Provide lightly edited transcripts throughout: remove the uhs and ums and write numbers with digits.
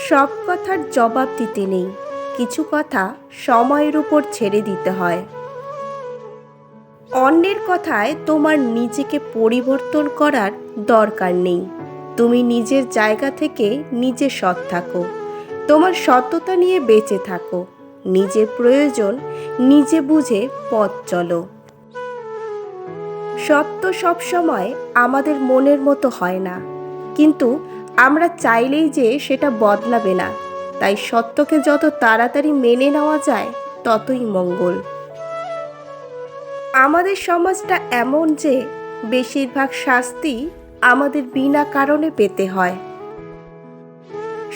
সব কথার জবাব দিতে নেই, কিছু কথা সময়ের উপর ছেড়ে দিতে হয়। অন্যের কথায় তোমার নিজেকে পরিবর্তন করার দরকার নেই। তুমি নিজের জায়গা থেকে নিজে সৎ থাকো, তোমার সততা নিয়ে বেঁচে থাকো, নিজের প্রয়োজন নিজে বুঝে পথ চলো। সত্য সবসময় আমাদের মনের মতো হয় না, কিন্তু আমরা চাইলেই যে সেটা বদলাবে না। তাই সত্যকে যত তাড়াতাড়ি মেনে নেওয়া যায় ততই মঙ্গল। আমাদের সমাজটা এমন যে বেশিরভাগ শাস্তি আমাদের বিনা কারণে পেতে হয়।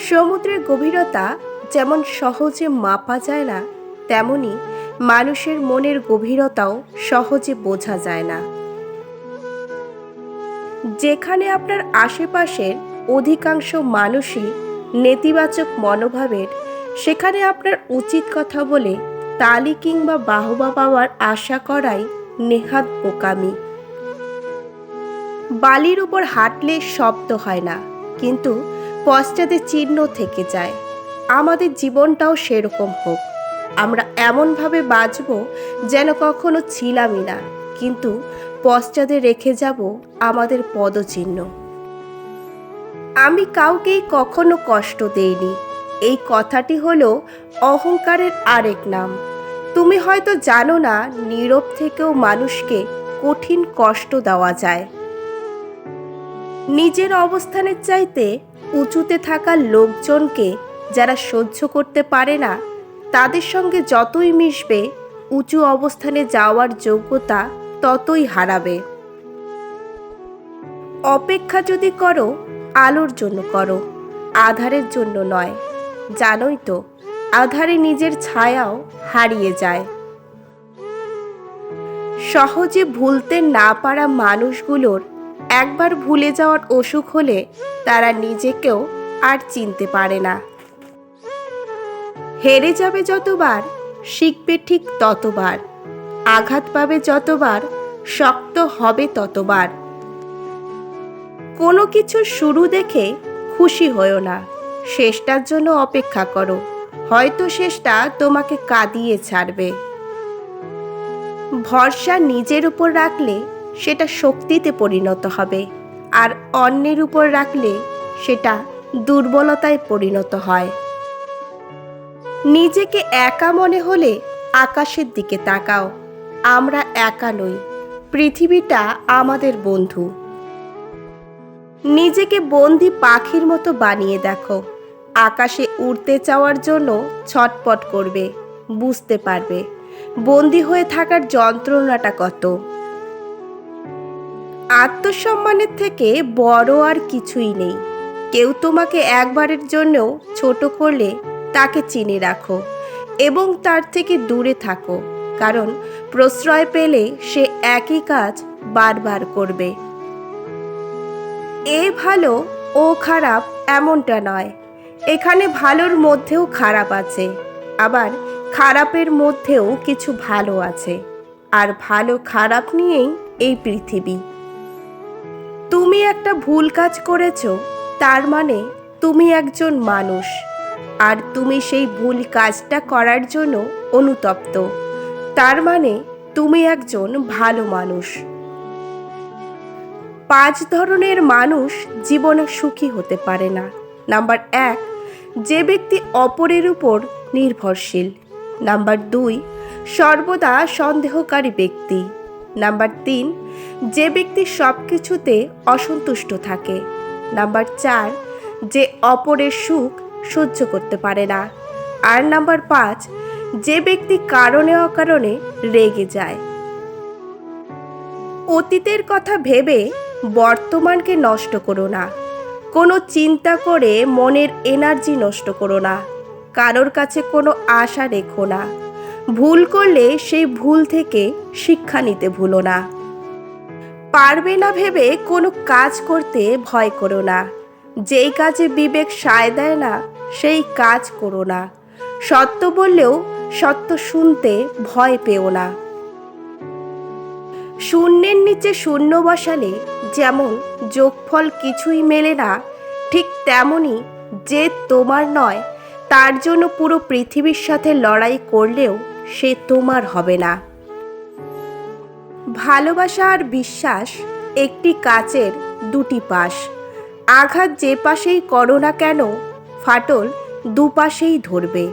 সমুদ্রের গভীরতা যেমন সহজে মাপা যায় না, তেমনি মানুষের মনের গভীরতাও সহজে বোঝা যায় না। যেখানে আপনার আশেপাশের অধিকাংশ মানুষই নেতিবাচক মনোভাবের, সেখানে আপনার উচিত কথা বলে তালি কিংবা বাহবা পাওয়ার আশা করাই নেহাত বোকামি। বালির উপর হাঁটলে শব্দ হয় না, কিন্তু পশ্চাতে চিহ্ন থেকে যায়। আমাদের জীবনটাও সেরকম হোক। আমরা এমনভাবে বাঁচব যেন কখনো ছিলামই না, কিন্তু পশ্চাতে রেখে যাব আমাদের পদচিহ্ন। আমি কাউকেই কখনো কষ্ট দেইনি, এই কথাটি হলো অহংকারের আরেক নাম। তুমি হয়তো জানো না, নীরব থেকেও মানুষকে কঠিন কষ্ট দেওয়া যায়। নিজের অবস্থানের চাইতে উঁচুতে থাকা লোকজনকে যারা সহ্য করতে পারে না, তাদের সঙ্গে যতই মিশবে উঁচু অবস্থানে যাওয়ার যোগ্যতা ততই হারাবে। অপেক্ষা যদি করো, আলোর জন্য করো, আঁধারের জন্য নয়। জানোই তো, আঁধারে নিজের ছায়াও হারিয়ে যায়। সহজে ভুলতে না পারা মানুষগুলোর একবার ভুলে যাওয়ার অসুখ হলে তারা নিজেকেও আর চিনতে পারে না। হেরে যাবে যতবার, শিখবে ঠিক ততবার। আঘাত পাবে যতবার, শক্ত হবে ততবার। কোনো কিছুর শুরু দেখে খুশি হয়ো না, শেষটার জন্য অপেক্ষা করো। হয়তো শেষটা তোমাকে কাঁদিয়ে ছাড়বে। ভরসা নিজের উপর রাখলে সেটা শক্তিতে পরিণত হবে, আর অন্যের উপর রাখলে সেটা দুর্বলতায় পরিণত হয়। নিজেকে একা মনে হলে আকাশের দিকে তাকাও। আমরা একা নই, পৃথিবীটা আমাদের বন্ধু। নিজেকে বন্দি পাখির মতো বানিয়ে দেখো। আকাশে উড়তে চাওয়ার জন্য ছটপট করবে, বুঝতে পারবে বন্দি হয়ে থাকার যন্ত্রণাটা কত। আত্মসম্মানের থেকে বড় আর কিছুই নেই। কেউ তোমাকে একবারের জন্যও ছোট করলে তাকে চিনে রাখো এবং তার থেকে দূরে থাকো, কারণ প্রশ্রয় পেলে সে একই কাজ বারবার করবে। এ ভালো ও খারাপ এমনটা নয়, এখানে ভালোর মধ্যেও খারাপ আছে, আবার খারাপের মধ্যেও কিছু ভালো আছে, আর ভালো খারাপ নিয়েই এই পৃথিবী। তুমি একটা ভুল কাজ করেছো, তার মানে তুমি একজন মানুষ, আর তুমি সেই ভুল কাজটা করার জন্য অনুতপ্ত, তার মানে তুমি একজন ভালো মানুষ। 5 ধরনের মানুষ জীবনে সুখী হতে পারে না। নাম্বার 1, যে ব্যক্তি অপরের উপর নির্ভরশীল। নাম্বার 2, সর্বদা সন্দেহকারী ব্যক্তি। নাম্বার 3, যে ব্যক্তি সব কিছুতে অসন্তুষ্ট থাকে। নাম্বার 4, যে অপরের সুখ সহ্য করতে পারে না। আর নাম্বার 5, যে ব্যক্তি কারণে অকারণে রেগে যায়। অতীতের কথা ভেবে বর্তমানকে নষ্ট করো না। কোনো চিন্তা করে মনের এনার্জি নষ্ট করো না। কারোর কাছে কোনো আশা রেখো না। ভুল করলে সেই ভুল থেকে শিক্ষা নিতে ভুলো না। পারবে না ভেবে কোনো কাজ করতে ভয় করো না। যেই কাজে বিবেক সায় দেয় না, সেই কাজ করো না। সত্য বললেও সত্য শুনতে ভয় পেও না। শূন্যের নিচে শূন্য বসালে যেমন যোগফল কিছুই মেলে না, ঠিক তেমনি যে তোমার নয় তার জন্য পুরো পৃথিবীর সাথে লড়াই করলেও সে তোমার হবে না। ভালোবাসা আর বিশ্বাস একটি কাচের দুটি পাশ। আঘাত যে পাশেই করো না কেন, ফাটল দুপাশেই ধরবে।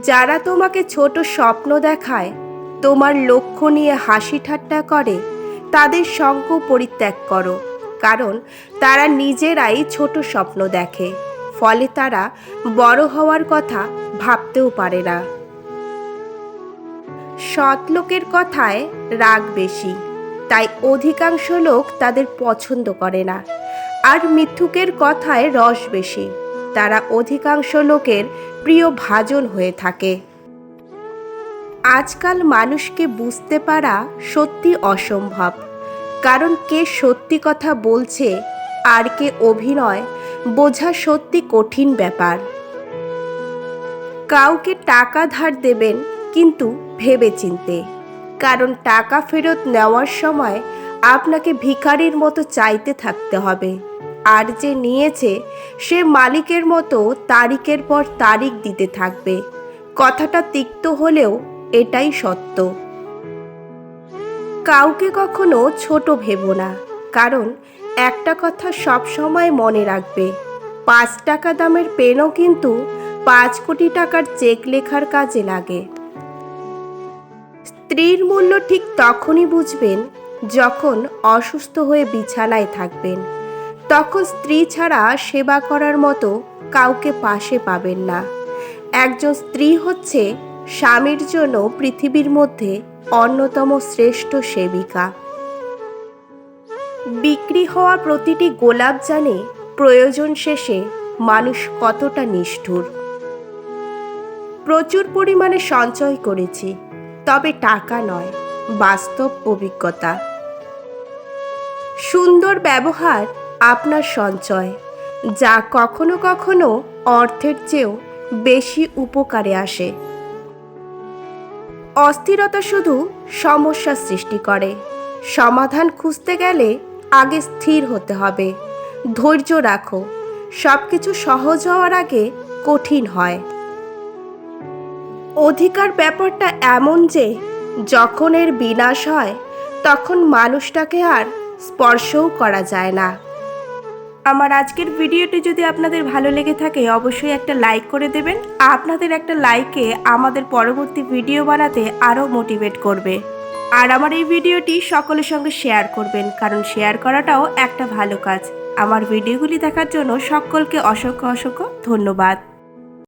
যারা তোমাকে ছোট স্বপ্ন দেখায়, তোমার লক্ষ্য নিয়ে হাসি ঠাট্টা করে, তাদের সঙ্গ পরিত্যাগ করো, কারণ তারা নিজেরাই ছোট স্বপ্ন দেখে, ফলে তারা বড় হওয়ার কথা ভাবতেও পারে না। সৎ লোকের কথায় রাগ বেশি, তাই অধিকাংশ লোক তাদের পছন্দ করে না। আর মিথ্যুকের কথায় রস বেশি, তারা অধিকাংশ লোকের প্রিয় ভাজন হয়ে থাকে। আজকাল মানুষকে বুঝতে পারা সত্যি অসম্ভব, কারণ কে সত্যি কথা বলছে আর কে অভিনয় বোঝা সত্যি কঠিন ব্যাপার। কাউকে টাকা ধার দেবেন, কিন্তু ভেবেচিন্তে, কারণ টাকা ফেরত নেওয়ার সময় আপনাকে ভিখারির মতো চাইতে থাকতে হবে, আর যে নিয়েছে সে মালিকের মতো তারিখের পর তারিখ দিতে থাকবে। কথাটা তিক্ত হলেও এটাই সত্য। কাউকে কখনো ছোট ভেবো না, কারণ একটা কথা সব সময় মনে রাখবে, 5 টাকা দামের পেনও কিন্তু 5 কোটি টাকার চেক লেখার কাজে লাগে। স্ত্রীর মূল্য ঠিক তখনই বুঝবেন যখন অসুস্থ হয়ে বিছানায় থাকবেন, তখন স্ত্রী ছাড়া সেবা করার মতো কাউকে পাশে পাবেন না। একজন স্ত্রী হচ্ছে স্বামীর জন্য পৃথিবীর মধ্যে অন্যতম শ্রেষ্ঠ সেবিকা। বিক্রি হওয়া প্রতিটি গোলাপ জানে প্রয়োজন শেষে মানুষ কতটা নিষ্ঠুর। প্রচুর পরিমাণে সঞ্চয় করেছি, তবে টাকা নয়, বাস্তব অভিজ্ঞতা। সুন্দর ব্যবহার আপনার সঞ্চয়, যা কখনো কখনো অর্থের চেয়েও বেশি উপকারে আসে। অস্থিরতা শুধু সমস্যা সৃষ্টি করে, সমাধান খুঁজতে গেলে আগে স্থির হতে হবে। ধৈর্য রাখো, সবকিছু সহজ হওয়ার আগে কঠিন হয়। অধিকার ব্যাপারটা এমন যে যখন এর বিনাশ হয়, তখন মানুষটাকে আর স্পর্শও করা যায় না। আমার আজকের ভিডিওটি যদি আপনাদের ভালো লেগে থাকে, অবশ্যই একটা লাইক করে দেবেন। আপনাদের একটা লাইকে আমাদের পরবর্তী ভিডিও বানাতে আরও মোটিভেট করবে। আর আমার এই ভিডিওটি সকলের সঙ্গে শেয়ার করবেন, কারণ শেয়ার করাটাও একটা ভালো কাজ। আমার ভিডিওগুলি দেখার জন্য সকলকে অসংখ্য অসংখ্য ধন্যবাদ।